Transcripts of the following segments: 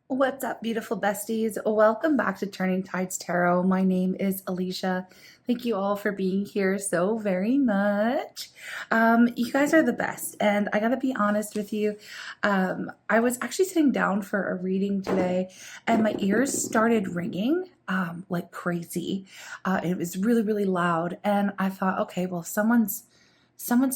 What's up, beautiful besties? Welcome back to Turning Tides Tarot. My name is Alicia. Thank you all for being here so very much. You guys are the best, and I gotta be honest with you. I was actually sitting down for a reading today, and my ears started ringing like crazy. It was really, really loud, and I thought, okay, well, someone's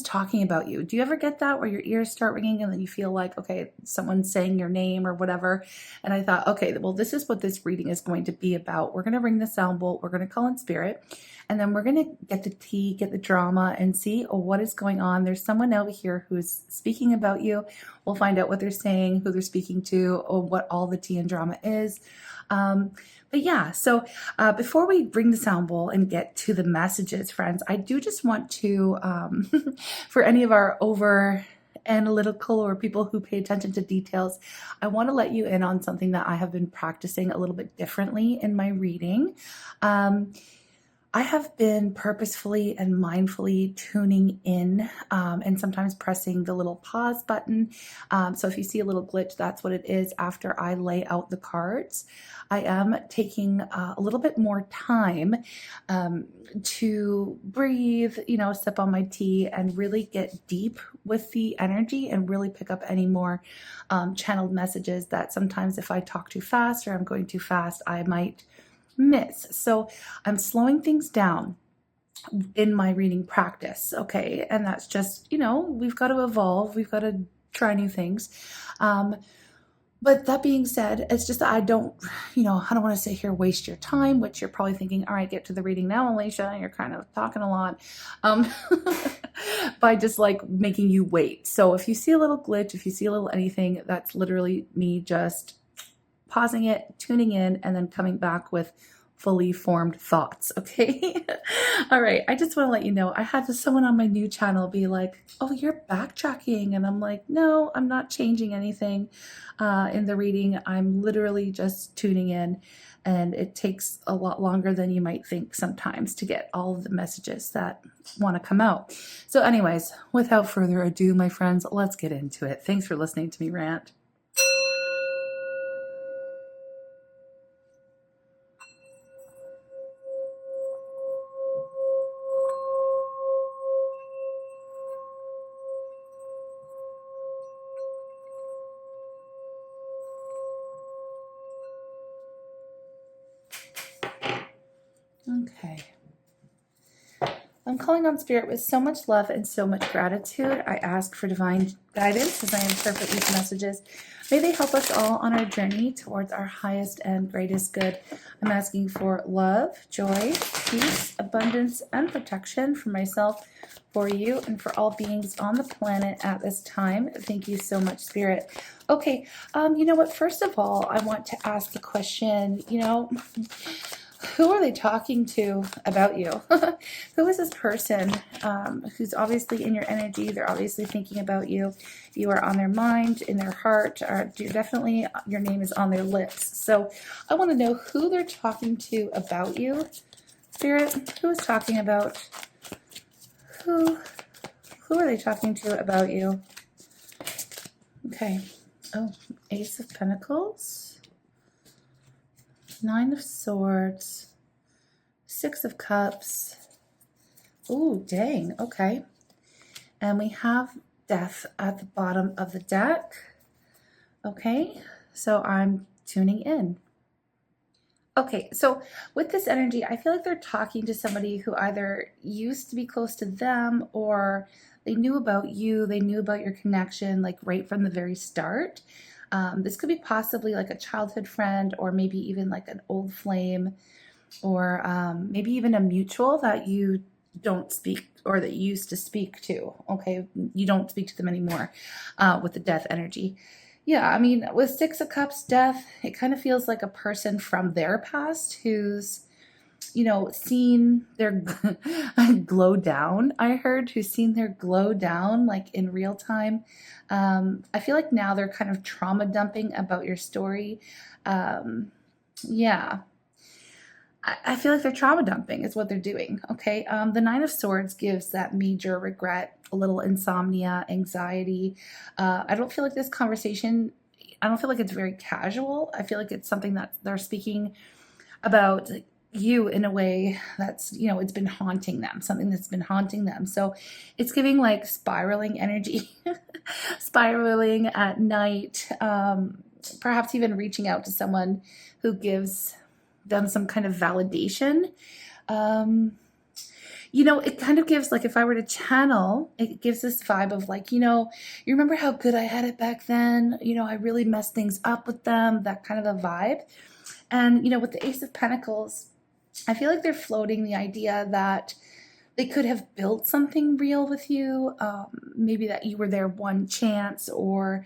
talking about you. Do you ever get that where your ears start ringing and then you feel like, okay, someone's saying your name or whatever? And I thought, okay, well, this is what this reading is going to be about. We're going to ring the sound bowl, we're going to call in spirit, and then we're going to get the tea, get the drama, and see what is going on. There's someone out here who's speaking about you. We'll find out what they're saying, who they're speaking to, or what all the tea and drama is. But yeah, so before we bring the sound bowl and get to the messages, friends, I do just want to, for any of our over analytical or people who pay attention to details, I want to let you in on something that I have been practicing a little bit differently in my reading. I have been purposefully and mindfully tuning in and sometimes pressing the little pause button. So if you see a little glitch, that's what it is after I lay out the cards. I am taking a little bit more time to breathe, sip on my tea and really get deep with the energy and really pick up any more channeled messages that sometimes if I talk too fast or I'm going too fast, I might miss. So I'm slowing things down in my reading practice. Okay. And that's just, we've got to evolve. We've got to try new things. But that being said, it's just that I don't want to sit here, waste your time, which you're probably thinking, all right, get to the reading now, Alicia. You're kind of talking a lot by just like making you wait. So if you see a little glitch, if you see a little anything, that's literally me just pausing it, tuning in, and then coming back with fully formed thoughts. Okay. All right. I just want to let you know I had someone on my new channel be like, oh, you're backtracking. And I'm like, no, I'm not changing anything in the reading. I'm literally just tuning in. And it takes a lot longer than you might think sometimes to get all of the messages that want to come out. So, anyways, without further ado, my friends, let's get into it. Thanks for listening to me rant. Okay. I'm calling on spirit with so much love and so much gratitude. I ask for divine guidance as I interpret these messages. May they help us all on our journey towards our highest and greatest good. I'm asking for love, joy, peace, abundance, and protection for myself, for you, and for all beings on the planet at this time. Thank you so much, Spirit. Okay, you know what? First of all, I want to ask a question. Who are they talking to about you? Who is this person who's obviously in your energy? They're obviously thinking about you. You are on their mind, in their heart, or definitely your name is on their lips. So I want to know who they're talking to about you. Spirit, who is talking about? Who are they talking to about you? Okay. Oh, Ace of Pentacles. Nine of Swords, Six of Cups. Ooh, dang, okay. And we have Death at the bottom of the deck. Okay, so I'm tuning in. Okay, so with this energy, I feel like they're talking to somebody who either used to be close to them or they knew about you, they knew about your connection, like right from the very start. This could be possibly like a childhood friend or maybe even like an old flame or maybe even a mutual that you don't speak or that you used to speak to. Okay, you don't speak to them anymore with the death energy. Yeah, I mean, with Six of Cups, death, it kind of feels like a person from their past who's seen their glow down. I heard who's seen their glow down like in real time. I feel like now they're kind of trauma dumping about your story. Yeah, I feel like they're trauma dumping is what they're doing. Okay. The Nine of Swords gives that major regret, a little insomnia, anxiety. I don't feel like this conversation I don't feel like it's very casual. I feel like it's something that they're speaking about you in a way that's, it's been haunting them, something that's been haunting them. So it's giving like spiraling energy, spiraling at night, perhaps even reaching out to someone who gives them some kind of validation. It kind of gives, like, if I were to channel, it gives this vibe of like, you remember how good I had it back then? I really messed things up with them, that kind of a vibe. And, with the Ace of Pentacles, I feel like they're floating the idea that they could have built something real with you. Maybe that you were their one chance, or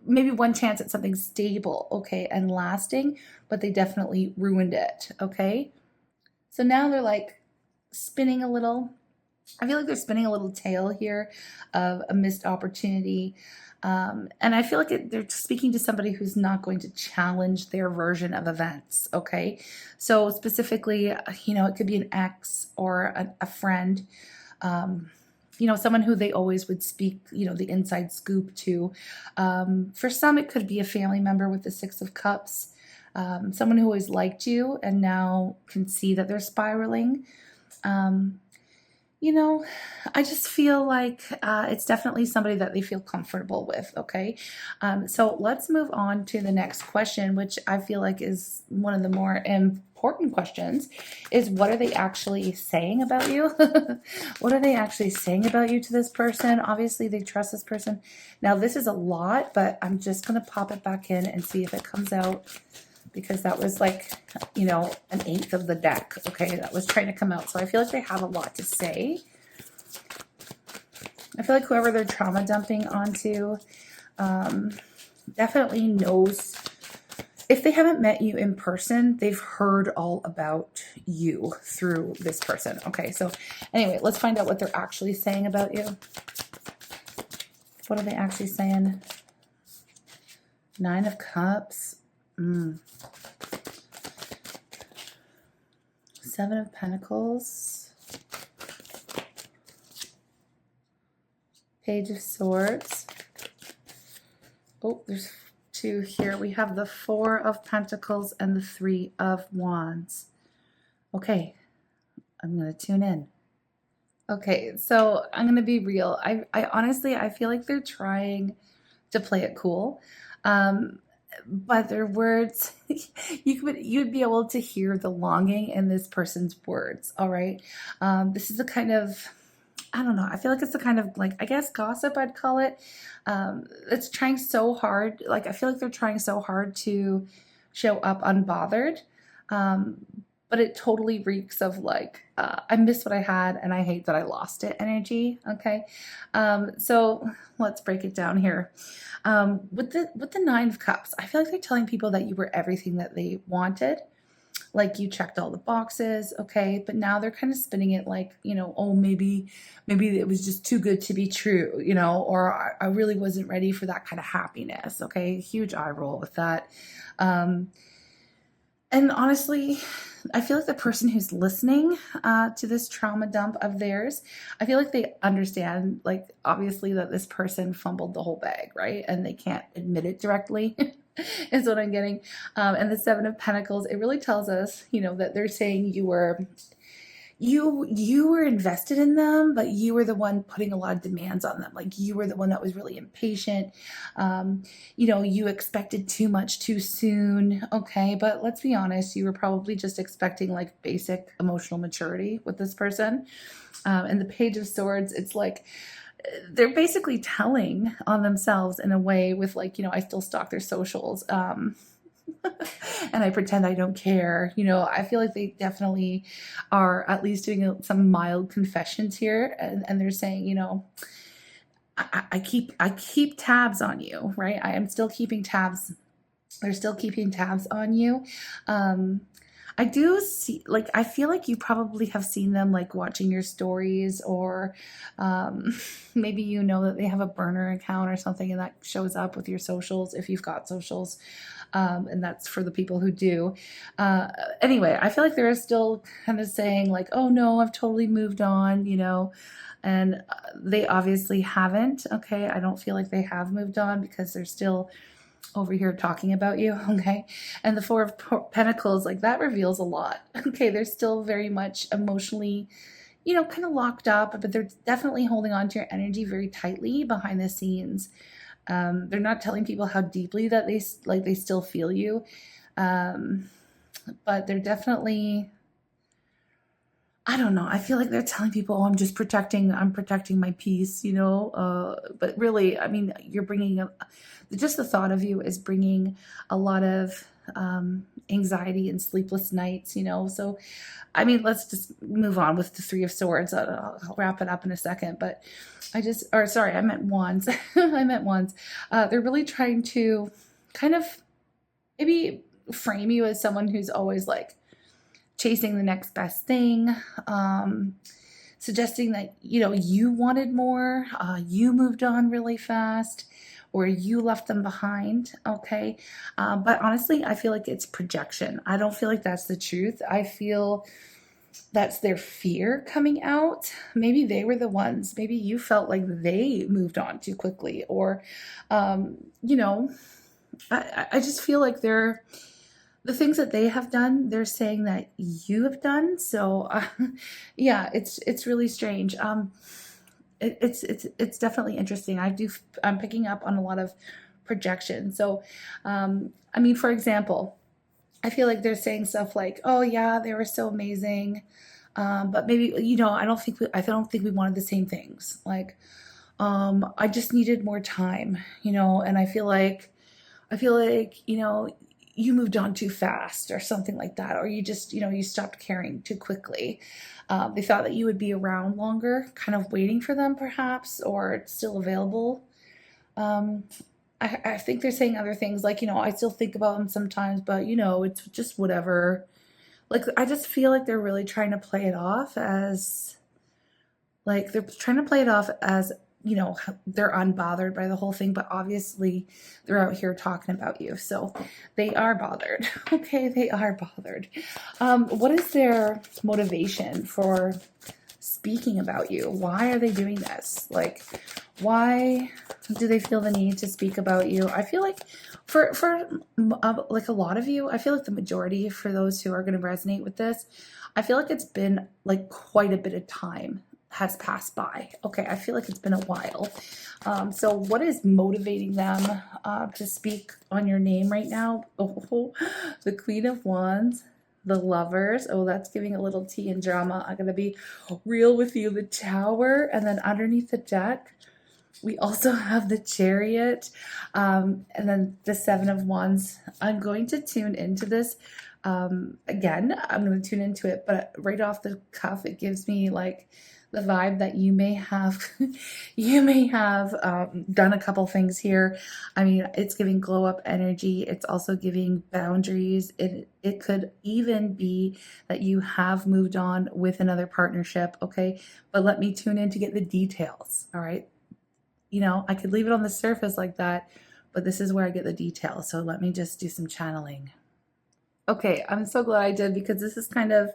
maybe one chance at something stable, okay, and lasting, but they definitely ruined it, okay? So now they're like spinning a little. I feel like they're spinning a little tale here of a missed opportunity. And I feel like they're speaking to somebody who's not going to challenge their version of events. Okay. So specifically, it could be an ex or a friend, someone who they always would speak, the inside scoop to. For some, it could be a family member with the Six of Cups, someone who always liked you and now can see that they're spiraling. I just feel like it's definitely somebody that they feel comfortable with, okay? So let's move on to the next question, which I feel like is one of the more important questions, is what are they actually saying about you? What are they actually saying about you to this person? Obviously, they trust this person. Now, this is a lot, but I'm just going to pop it back in and see if it comes out, because that was like, an eighth of the deck, okay, that was trying to come out. So I feel like they have a lot to say. I feel like whoever they're trauma dumping onto definitely knows. If they haven't met you in person, they've heard all about you through this person. Okay, so anyway, let's find out what they're actually saying about you. What are they actually saying? Nine of Cups. Seven of Pentacles. Page of Swords. Oh, there's two here. We have the Four of Pentacles and the Three of Wands. Okay, I'm going to tune in. Okay, so I'm going to be real. I honestly, I feel like they're trying to play it cool. But their words, you'd be able to hear the longing in this person's words. All right. This is the kind of, I don't know, I feel like it's the kind of, like, I guess gossip I'd call it. It's trying so hard. Like, I feel like they're trying so hard to show up unbothered. But it totally reeks of like, I miss what I had and I hate that I lost it energy. Okay. So let's break it down here. With the Nine of Cups, I feel like they're telling people that you were everything that they wanted. Like, you checked all the boxes. Okay. But now they're kind of spinning it like, oh, maybe it was just too good to be true, or I really wasn't ready for that kind of happiness. Okay. Huge eye roll with that. And honestly, I feel like the person who's listening to this trauma dump of theirs, I feel like they understand, like, obviously that this person fumbled the whole bag, right? And they can't admit it directly is what I'm getting. And the Seven of Pentacles, it really tells us, that they're saying you were invested in them, but you were the one putting a lot of demands on them. Like, you were the one that was really impatient. You expected too much too soon. Okay. But let's be honest, you were probably just expecting like basic emotional maturity with this person. And the Page of Swords, it's like, they're basically telling on themselves in a way with like, I still stalk their socials. And I pretend I don't care. I feel like they definitely are at least doing some mild confessions here. And they're saying, I keep tabs on you, right? I am still keeping tabs. They're still keeping tabs on you. I do see, like, I feel like you probably have seen them like watching your stories, or maybe you know that they have a burner account or something, and that shows up with your socials if you've got socials. And that's for the people who do. Uh, anyway, I feel like they're still kind of saying, like, oh no, I've totally moved on, and they obviously haven't. Okay. I don't feel like they have moved on because they're still over here talking about you. Okay. And the Four of Pentacles, like, that reveals a lot. Okay. They're still very much emotionally, kind of locked up, but they're definitely holding on to your energy very tightly behind the scenes. They're not telling people how deeply that they still feel you. Um, but they're definitely, I don't know. I feel like they're telling people, "Oh, I'm protecting my peace," but really, I mean, you're bringing just the thought of you is bringing a lot of anxiety and sleepless nights. So, I mean, let's just move on with the Three of Swords. I'll wrap it up in a second, but I meant wands. I meant wands. They're really trying to kind of maybe frame you as someone who's always like chasing the next best thing, suggesting that, you wanted more, you moved on really fast, or you left them behind. Okay. But honestly, I feel like it's projection. I don't feel like that's the truth. I feel that's their fear coming out. Maybe they were the ones, maybe you felt like they moved on too quickly, or, you know, I just feel like the things that they have done, they're saying that you have done. So, yeah, it's really strange. It's definitely interesting. I'm picking up on a lot of projection. So, I mean, for example, I feel like they're saying stuff like, "Oh yeah, they were so amazing," but maybe, I don't think we wanted the same things. Like, I just needed more time, and I feel like you moved on too fast or something like that, or you just you stopped caring too quickly. They thought that you would be around longer, kind of waiting for them perhaps, or still available. um, I think they're saying other things like, I still think about them sometimes, but it's just whatever. Like, I just feel like they're really trying to play it off as, like, they're trying to play it off as, they're unbothered by the whole thing, but obviously they're out here talking about you. So they are bothered. Okay, they are bothered. What is their motivation for speaking about you? Why are they doing this? Like, why do they feel the need to speak about you? I feel like for like a lot of you, I feel like the majority, for those who are going to resonate with this, I feel like it's been like quite a bit of time has passed by. Okay, I feel like it's been a while. So what is motivating them to speak on your name right now? Oh, the Queen of Wands, the Lovers. Oh, that's giving a little tea and drama. I'm gonna be real with you. The Tower, and then underneath the deck, we also have the Chariot, and then the Seven of Wands. I'm going to tune into this. Again, I'm going to tune into it, but right off the cuff, it gives me like the vibe that you may have done a couple things here. I mean, it's giving glow up energy. It's also giving boundaries. It could even be that you have moved on with another partnership. Okay, but let me tune in to get the details. All right, I could leave it on the surface like that, but this is where I get the details. So let me just do some channeling. Okay, I'm so glad I did, because this is kind of,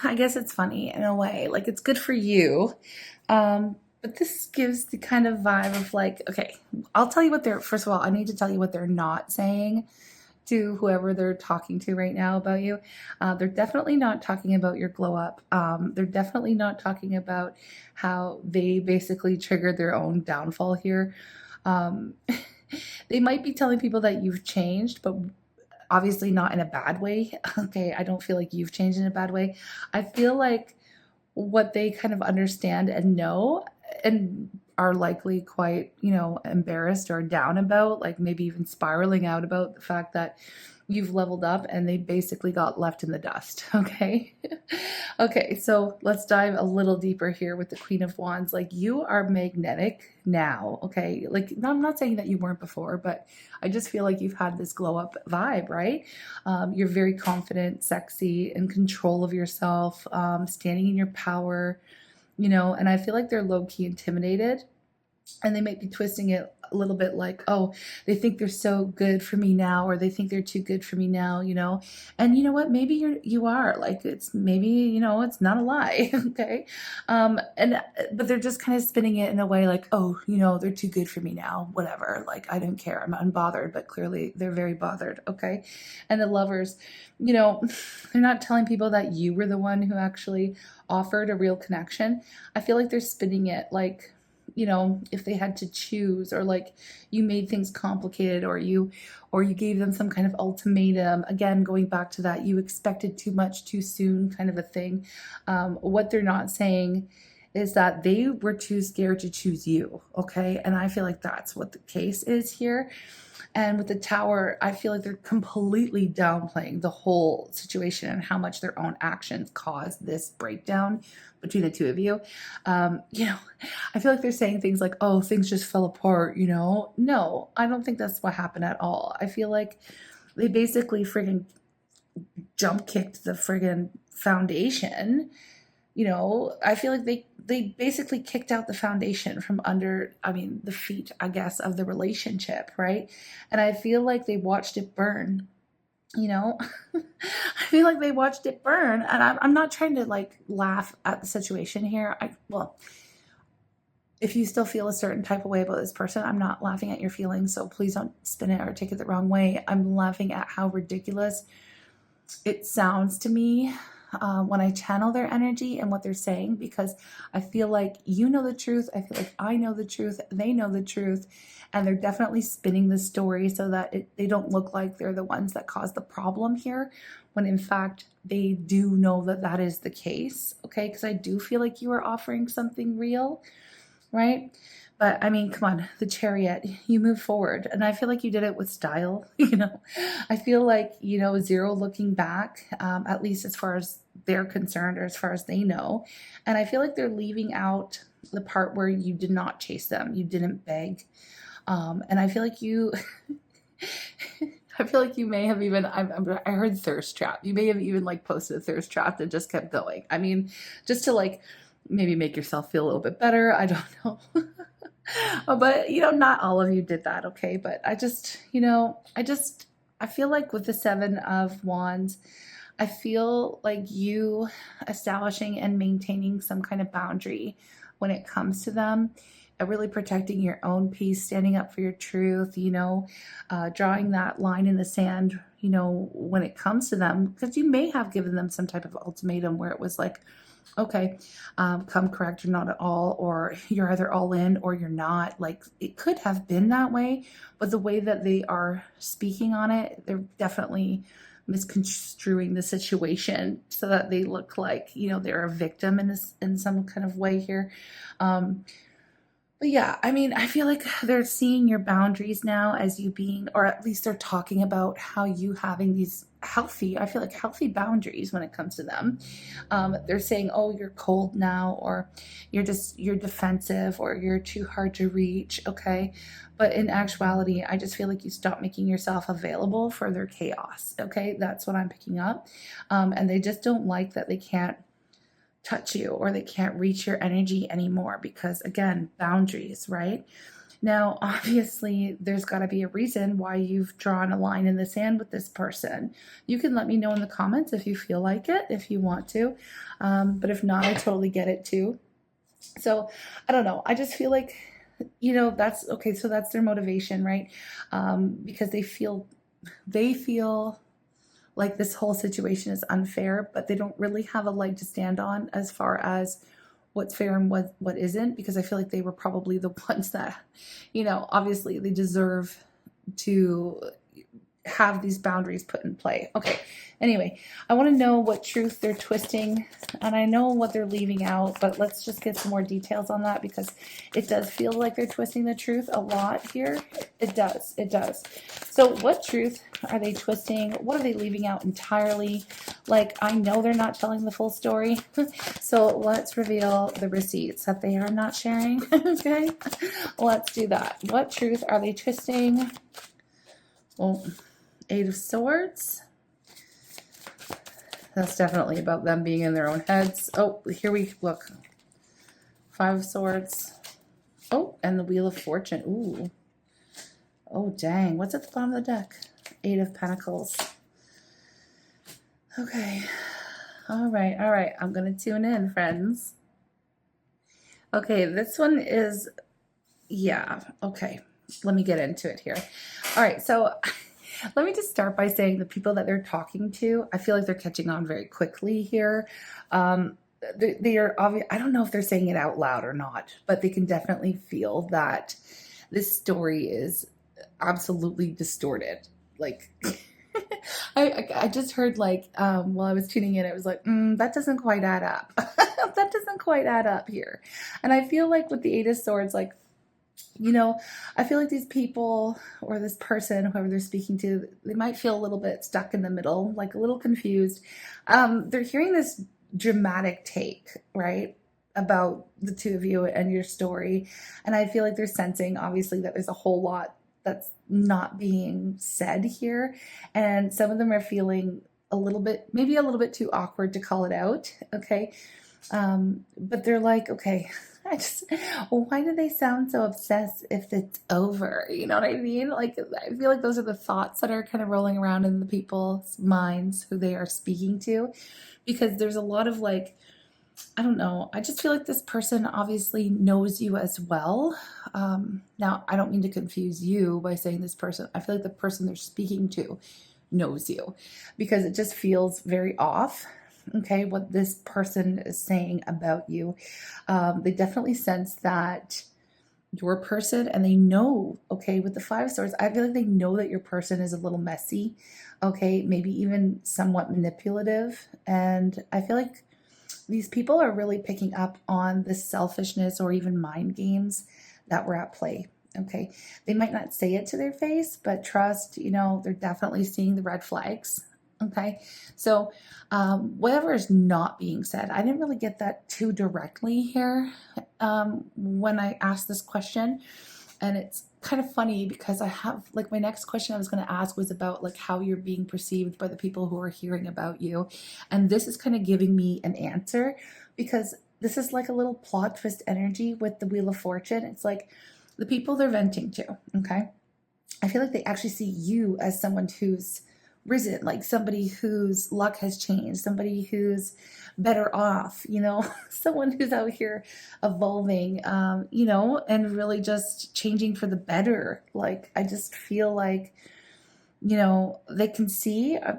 I guess it's funny in a way. Like, it's good for you. But this gives the kind of vibe of like, okay, I'll tell you first of all, I need to tell you what they're not saying to whoever they're talking to right now about you. They're definitely not talking about your glow up. They're definitely not talking about how they basically triggered their own downfall here. They might be telling people that you've changed, but obviously not in a bad way. Okay, I don't feel like you've changed in a bad way. I feel like what they kind of understand and know, and are likely quite, embarrassed or down about, like maybe even spiraling out about the fact that you've leveled up and they basically got left in the dust. Okay. Okay. So let's dive a little deeper here with the Queen of Wands. Like, you are magnetic now. Okay. Like, I'm not saying that you weren't before, but I just feel like you've had this glow up vibe, right? You're very confident, sexy, in control of yourself, standing in your power, and I feel like they're low key intimidated, and they might be twisting it a little bit like, oh, they think they're so good for me now, or they think they're too good for me now, and you know what, maybe you are, like, it's maybe, it's not a lie. Okay. And but they're just kind of spinning it in a way like, oh, they're too good for me now, whatever, like, I don't care, I'm unbothered, but clearly they're very bothered. Okay. And the Lovers, they're not telling people that you were the one who actually offered a real connection. I feel like they're spinning it like, if they had to choose, or like you made things complicated, or you gave them some kind of ultimatum, again, going back to that, you expected too much too soon kind of a thing. What they're not saying is that they were too scared to choose you. Okay. And I feel like that's what the case is here. And with the Tower, I feel like they're completely downplaying the whole situation and how much their own actions caused this breakdown between the two of you. I feel like they're saying things like, oh, things just fell apart, No, I don't think that's what happened at all. I feel like they basically friggin' jump kicked the friggin' foundation. I feel like they basically kicked out the foundation from under, the feet, I guess, of the relationship, right? And I feel like they watched it burn, I feel like they watched it burn. And I'm not trying to like laugh at the situation here. Well, if you still feel a certain type of way about this person, I'm not laughing at your feelings, so please don't spin it or take it the wrong way. I'm laughing at how ridiculous it sounds to me when I channel their energy and what they're saying, because I feel like you know the truth. I feel like I know the truth. They know the truth. And they're definitely spinning the story so that they don't look like they're the ones that caused the problem here, when in fact they do know that that is the case. Okay. Because I do feel like you are offering something real, right? But I mean, come on, the Chariot, you move forward. And I feel like you did it with style, I feel like, zero looking back, at least as far as they're concerned or as far as they know. And I feel like they're leaving out the part where you did not chase them. You didn't beg. And I feel like I feel like you may have even, I heard thirst trap. You may have even like posted a thirst trap that just kept going. I mean, just to like maybe make yourself feel a little bit better. I don't know. But, not all of you did that. Okay. But I just, I feel like with the Seven of Wands, I feel like you establishing and maintaining some kind of boundary when it comes to them, really protecting your own peace, standing up for your truth, drawing that line in the sand, when it comes to them, because you may have given them some type of ultimatum where it was like, okay, come correct or not at all, or you're either all in or you're not. Like, it could have been that way, but the way that they are speaking on it, they're definitely misconstruing the situation so that they look like, they're a victim in some kind of way here. But yeah, I mean, I feel like they're seeing your boundaries now as you being, or at least they're talking about how you having these I feel like healthy boundaries when it comes to them. They're saying, oh, you're cold now, or you're defensive, or you're too hard to reach. Okay. But in actuality, I just feel like you stop making yourself available for their chaos. Okay. That's what I'm picking up. And they just don't like that they can't touch you or they can't reach your energy anymore because, again, boundaries, right? Now, obviously, there's got to be a reason why you've drawn a line in the sand with this person. You can let me know in the comments if you feel like it, if you want to. But if not, I totally get it too. So I don't know. I just feel like, that's okay. So that's their motivation, right? Because they feel like this whole situation is unfair, but they don't really have a leg to stand on as far as what's fair and what isn't, because I feel like they were probably the ones that, obviously they deserve to have these boundaries put in play. Okay. Anyway, I want to know what truth they're twisting, and I know what they're leaving out, but let's just get some more details on that because it does feel like they're twisting the truth a lot here. It does. It does. So what truth are they twisting? What are they leaving out entirely? Like, I know they're not telling the full story. So let's reveal the receipts that they are not sharing. Okay. Let's do that. What truth are they twisting? Well, Eight of Swords. That's definitely about them being in their own heads. Oh, here we look. Five of Swords. Oh, and the Wheel of Fortune. Ooh. Oh, dang. What's at the bottom of the deck? Eight of Pentacles. Okay. All right. All right. I'm going to tune in, friends. Okay. This one is, yeah. Okay. Let me get into it here. All right. So let me just start by saying the people that they're talking to, I feel like they're catching on very quickly here. They are obvious. I don't know if they're saying it out loud or not, but they can definitely feel that this story is absolutely distorted. Like, I just heard like while I was tuning in, it was like, that doesn't quite add up. That doesn't quite add up here. And I feel like with the Eight of Swords, like, you know, I feel like these people or this person, whoever they're speaking to, they might feel a little bit stuck in the middle, like a little confused. They're hearing this dramatic take, right, about the two of you and your story. And I feel like they're sensing, obviously, that there's a whole lot that's not being said here. And some of them are feeling a little bit, maybe a little bit too awkward to call it out. Okay. But they're like, okay, why do they sound so obsessed if it's over? You know what I mean? Like, I feel like those are the thoughts that are kind of rolling around in the people's minds who they are speaking to, because there's a lot of like, I don't know. I just feel like this person obviously knows you as well. Now, I don't mean to confuse you by saying this person. I feel like the person they're speaking to knows you because it just feels very off. Okay, what this person is saying about you. They definitely sense that your person, and they know, okay, with the Five of Swords, I feel like they know that your person is a little messy, okay, maybe even somewhat manipulative. And I feel like these people are really picking up on the selfishness or even mind games that were at play. Okay. They might not say it to their face, but trust, you know, they're definitely seeing the red flags. Okay. So, whatever is not being said, I didn't really get that too directly here when I asked this question. And it's kind of funny because I have, like, my next question I was going to ask was about like how you're being perceived by the people who are hearing about you. And this is kind of giving me an answer because this is like a little plot twist energy with the Wheel of Fortune. It's like the people they're venting to, okay? I feel like they actually see you as someone who's risen, like somebody whose luck has changed, somebody who's better off, you know, someone who's out here evolving, you know, and really just changing for the better. Like, I just feel like, you know, they can see, I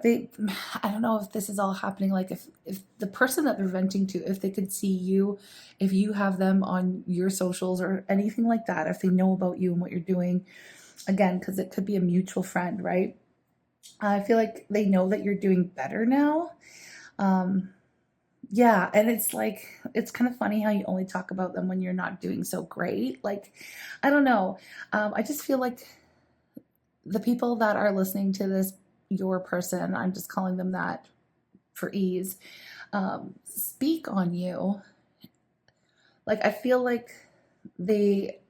don't know if this is all happening, like if the person that they're venting to, if they could see you, if you have them on your socials or anything like that, if they know about you and what you're doing, again, because it could be a mutual friend, right? I feel like they know that you're doing better now. Yeah, and it's like, it's kind of funny how you only talk about them when you're not doing so great. Like, I don't know. I just feel like the people that are listening to this, your person, I'm just calling them that for ease, speak on you. Like, I feel like they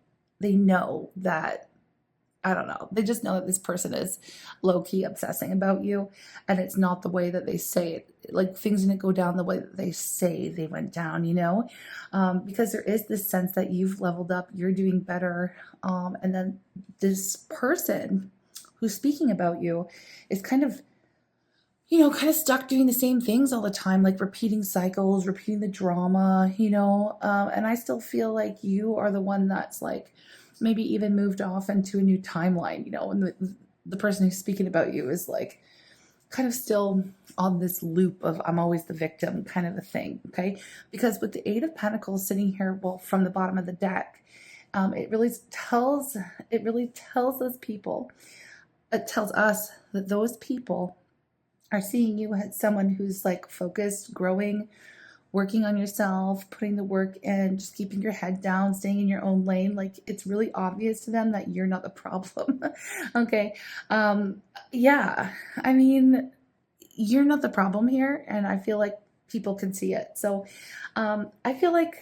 know that, I don't know. They just know that this person is low-key obsessing about you, and it's not the way that they say it. Like, things didn't go down the way that they say they went down, you know? Because there is this sense that you've leveled up, you're doing better, and then this person who's speaking about you is kind of, you know, kind of stuck doing the same things all the time, like repeating cycles, repeating the drama, you know? And I still feel like you are the one that's like, maybe even moved off into a new timeline, you know, and the person who's speaking about you is like kind of still on this loop of I'm always the victim kind of a thing, okay? Because with the Eight of Pentacles sitting here, well, from the bottom of the deck, it really tells those people it tells us that those people are seeing you as someone who's like focused, growing, working on yourself, putting the work in, just keeping your head down, staying in your own lane. Like it's really obvious to them that you're not the problem. Okay. Um, yeah. I mean, you're not the problem here. And I feel like people can see it. So I feel like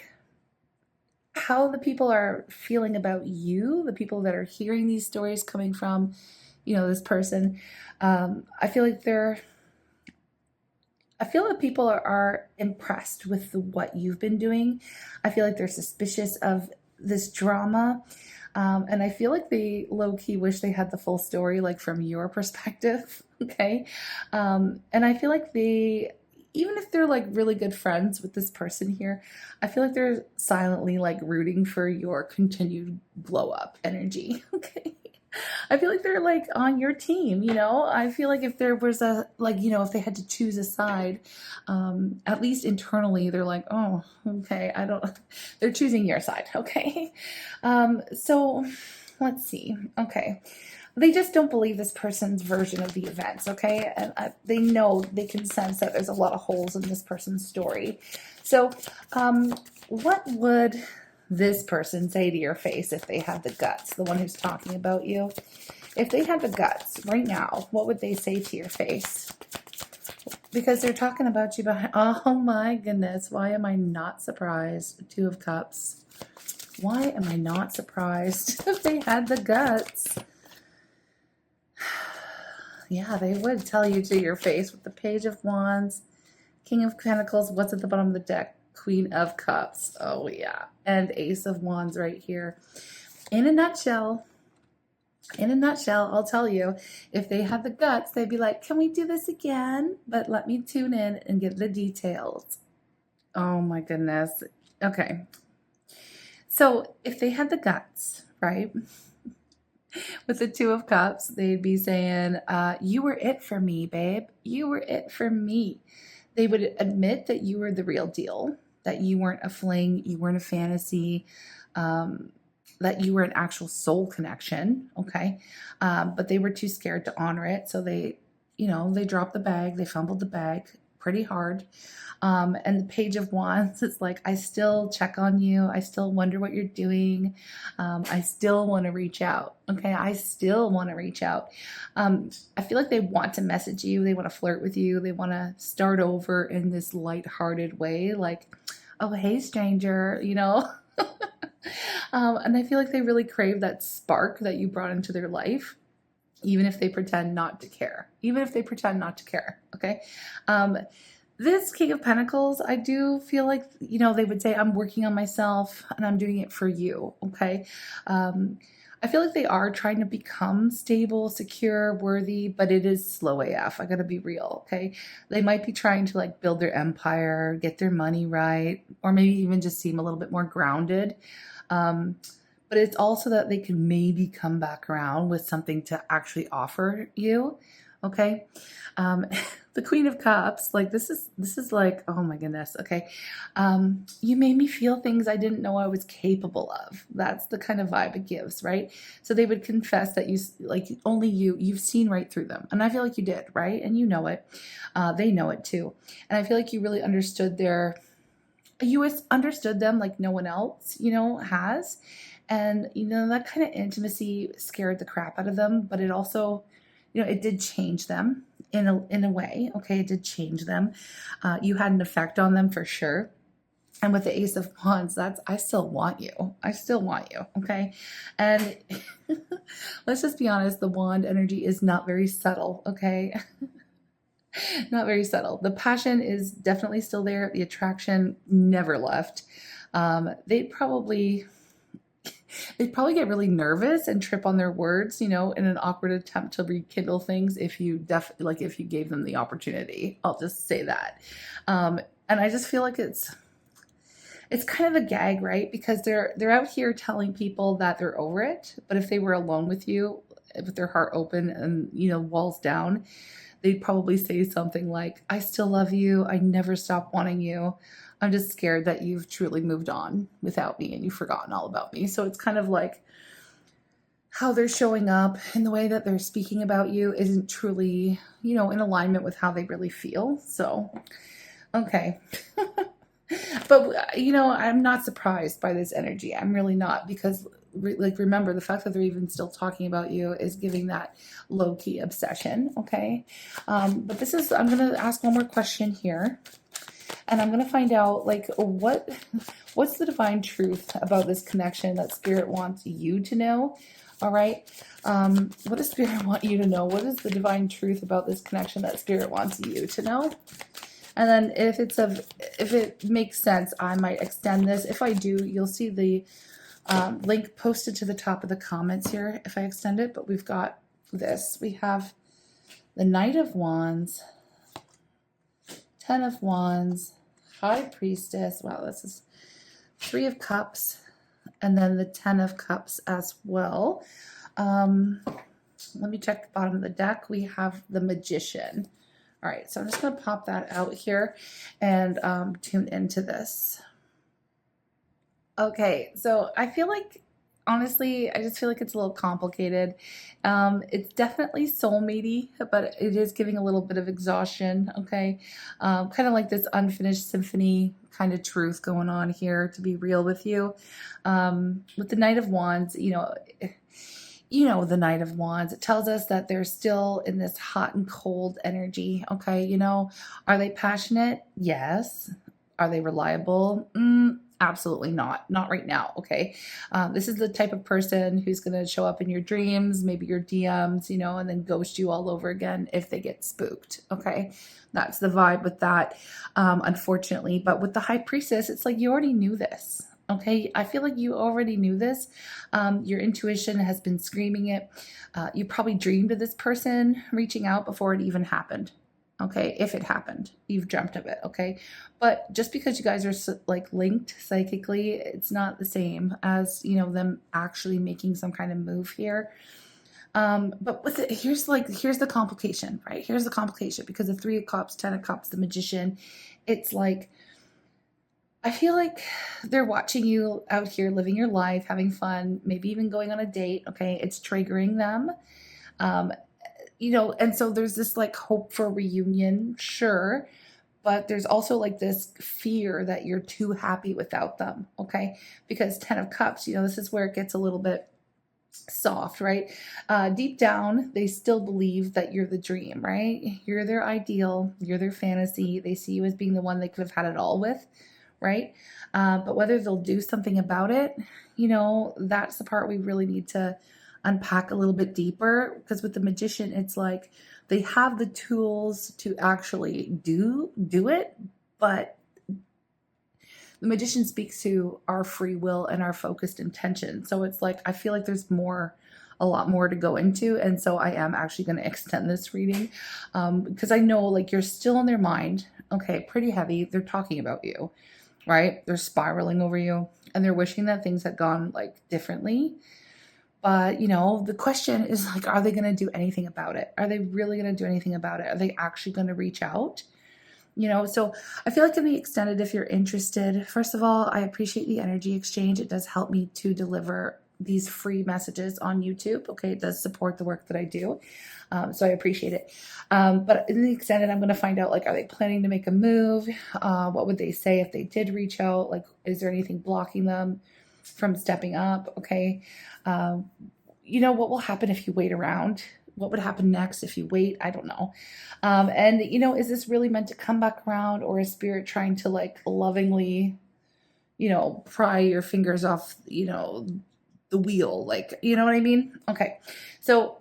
how the people are feeling about you, the people that are hearing these stories coming from, this person, I feel like I feel that people are impressed with what you've been doing. I feel like they're suspicious of this drama. And I feel like they low key wish they had the full story, like from your perspective. Okay. And I feel like even if they're like really good friends with this person here, I feel like they're silently like rooting for your continued blow up energy. Okay. I feel like they're like on your team. I feel like if there was if they had to choose a side, at least internally, they're like, oh, okay, they're choosing your side, okay? So let's see, okay. They just don't believe this person's version of the events, okay? And they know, they can sense that there's a lot of holes in this person's story. So, what would this person say to your face if they had the guts, the one who's talking about you? If they had the guts right now, what would they say to your face? Because they're talking about you behind. Oh my goodness, why am I not surprised? Two of Cups. Why am I not surprised if they had the guts? Yeah, they would tell you to your face with the Page of Wands, King of Pentacles. What's at the bottom of the deck? Queen of Cups. Oh yeah. And Ace of Wands right here. In a nutshell, I'll tell you, if they had the guts, they'd be like, can we do this again? But let me tune in and get the details. Oh my goodness. Okay. So if they had the guts, right? With the Two of Cups, they'd be saying, you were it for me, babe. You were it for me. They would admit that you were the real deal, that you weren't a fling, you weren't a fantasy, that you were an actual soul connection, okay? But they were too scared to honor it, so they dropped the bag, they fumbled the bag pretty hard. And the Page of Wands, it's like, I still check on you. I still wonder what you're doing. I still want to reach out. Okay. I still want to reach out. I feel like they want to message you. They want to flirt with you. They want to start over in this lighthearted way. Like, oh, hey, stranger, and I feel like they really crave that spark that you brought into their life, even if they pretend not to care. Okay. This King of Pentacles, I do feel like, they would say, I'm working on myself and I'm doing it for you, okay? I feel like they are trying to become stable, secure, worthy, but it is slow AF. I gotta be real, okay? They might be trying to like build their empire, get their money right, or maybe even just seem a little bit more grounded. But it's also that they can maybe come back around with something to actually offer you, okay? The Queen of Cups, like this is like, oh my goodness, okay. You made me feel things I didn't know I was capable of. That's the kind of vibe it gives, right? So they would confess that you've seen right through them. And I feel like you did, right? And you know it. They know it too. And I feel like you really understood them like no one else, has. And, that kind of intimacy scared the crap out of them, but it also, it did change them in a way. Okay. It did change them. You had an effect on them for sure. And with the Ace of Wands, I still want you. Okay. And let's just be honest. The wand energy is not very subtle. Okay. Not very subtle. The passion is definitely still there. The attraction never left. They'd probably get really nervous and trip on their words, in an awkward attempt to rekindle things if you if you gave them the opportunity. I'll just say that. And I just feel like it's kind of a gag, right? Because they're out here telling people that they're over it, but if they were alone with you with their heart open and, walls down, they'd probably say something like, I still love you. I never stop wanting you. I'm just scared that you've truly moved on without me and you've forgotten all about me. So it's kind of like, how they're showing up and the way that they're speaking about you isn't truly, in alignment with how they really feel. So, okay. But, I'm not surprised by this energy. I'm really not, because remember, the fact that they're even still talking about you is giving that low-key obsession. Okay. But I'm going to ask one more question here, and I'm going to find out, like, what's the divine truth about this connection that Spirit wants you to know. All right. What does Spirit want you to know? What is the divine truth about this connection that Spirit wants you to know? And then if it makes sense, I might extend this. If I do, you'll see the link posted to the top of the comments here if I extend it. But we've got this. We have the Knight of Wands, Ten of Wands, High Priestess. Wow, this is Three of Cups, and then the Ten of Cups as well. Let me check the bottom of the deck. We have the Magician. All right, so I'm just going to pop that out here and tune into this. Okay, so I feel like, honestly, I just feel like it's a little complicated. It's definitely soulmatey, but it is giving a little bit of exhaustion, okay? Kind of like this unfinished symphony kind of truth going on here, to be real with you. With the Knight of Wands, the Knight of Wands, it tells us that they're still in this hot and cold energy, okay? Are they passionate? Yes. Are they reliable? Absolutely not. Not right now, okay? This is the type of person who's going to show up in your dreams, maybe your DMs, and then ghost you all over again if they get spooked, okay? That's the vibe with that, unfortunately. But with the High Priestess, it's like you already knew this, okay? I feel like you already knew this. Your intuition has been screaming it. You probably dreamed of this person reaching out before it even happened. Okay, if it happened, you've dreamt of it, okay? But just because you guys are like linked psychically, it's not the same as, them actually making some kind of move here. But with it, here's the complication, right? Here's the complication, because the Three of Cups, Ten of Cups, the Magician, it's like, I feel like they're watching you out here living your life, having fun, maybe even going on a date, okay? It's triggering them. And so there's this like hope for reunion, sure, but there's also like this fear that you're too happy without them, okay? Because Ten of Cups, this is where it gets a little bit soft, right? Deep down, they still believe that you're the dream, right? You're their ideal, you're their fantasy. They see you as being the one they could have had it all with, right? But whether they'll do something about it, that's the part we really need to unpack a little bit deeper, because with the Magician, it's like they have the tools to actually do it, but the Magician speaks to our free will and our focused intention. So it's like, I feel like there's a lot more to go into. And so I am actually going to extend this reading, because I know like you're still in their mind. Okay. Pretty heavy. They're talking about you, right? They're spiraling over you, and they're wishing that things had gone like differently. But, the question is like, are they going to do anything about it? Are they really going to do anything about it? Are they actually going to reach out? So I feel like in the extended, if you're interested, first of all, I appreciate the energy exchange. It does help me to deliver these free messages on YouTube. Okay. It does support the work that I do. So I appreciate it. But in the extended, I'm going to find out, like, are they planning to make a move? What would they say if they did reach out? Like, is there anything blocking them from stepping up? Okay. What will happen if you wait around? What would happen next if you wait? I don't know. And, is this really meant to come back around, or is Spirit trying to like lovingly, pry your fingers off, the wheel? Like, you know what I mean? Okay. So,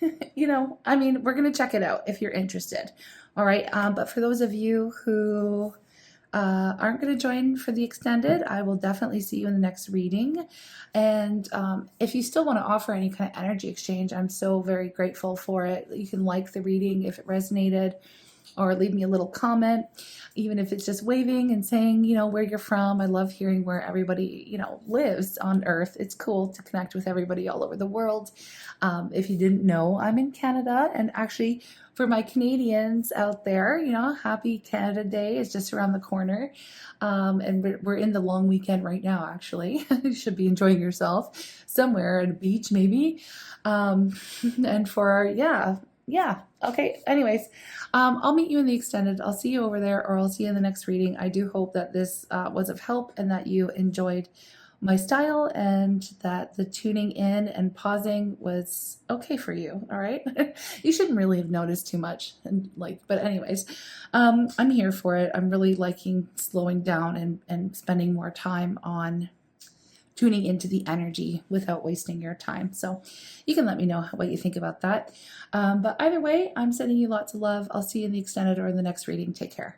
we're going to check it out if you're interested. All right. But for those of you who aren't going to join for the extended, I will definitely see you in the next reading. And if you still want to offer any kind of energy exchange, I'm so very grateful for it. You can like the reading if it resonated. or leave me a little comment, even if it's just waving and saying, where you're from. I love hearing where everybody, lives on Earth. It's cool to connect with everybody all over the world. If you didn't know, I'm in Canada, and actually for my Canadians out there, happy Canada Day is just around the corner. And we're in the long weekend right now, actually. You should be enjoying yourself somewhere at a beach, maybe. And yeah. Okay. Anyways, I'll meet you in the extended. I'll see you over there, or I'll see you in the next reading. I do hope that this was of help and that you enjoyed my style and that the tuning in and pausing was okay for you. All right. You shouldn't really have noticed too much. But anyways, I'm here for it. I'm really liking slowing down and spending more time on tuning into the energy without wasting your time. So you can let me know what you think about that. But either way, I'm sending you lots of love. I'll see you in the extended or in the next reading. Take care.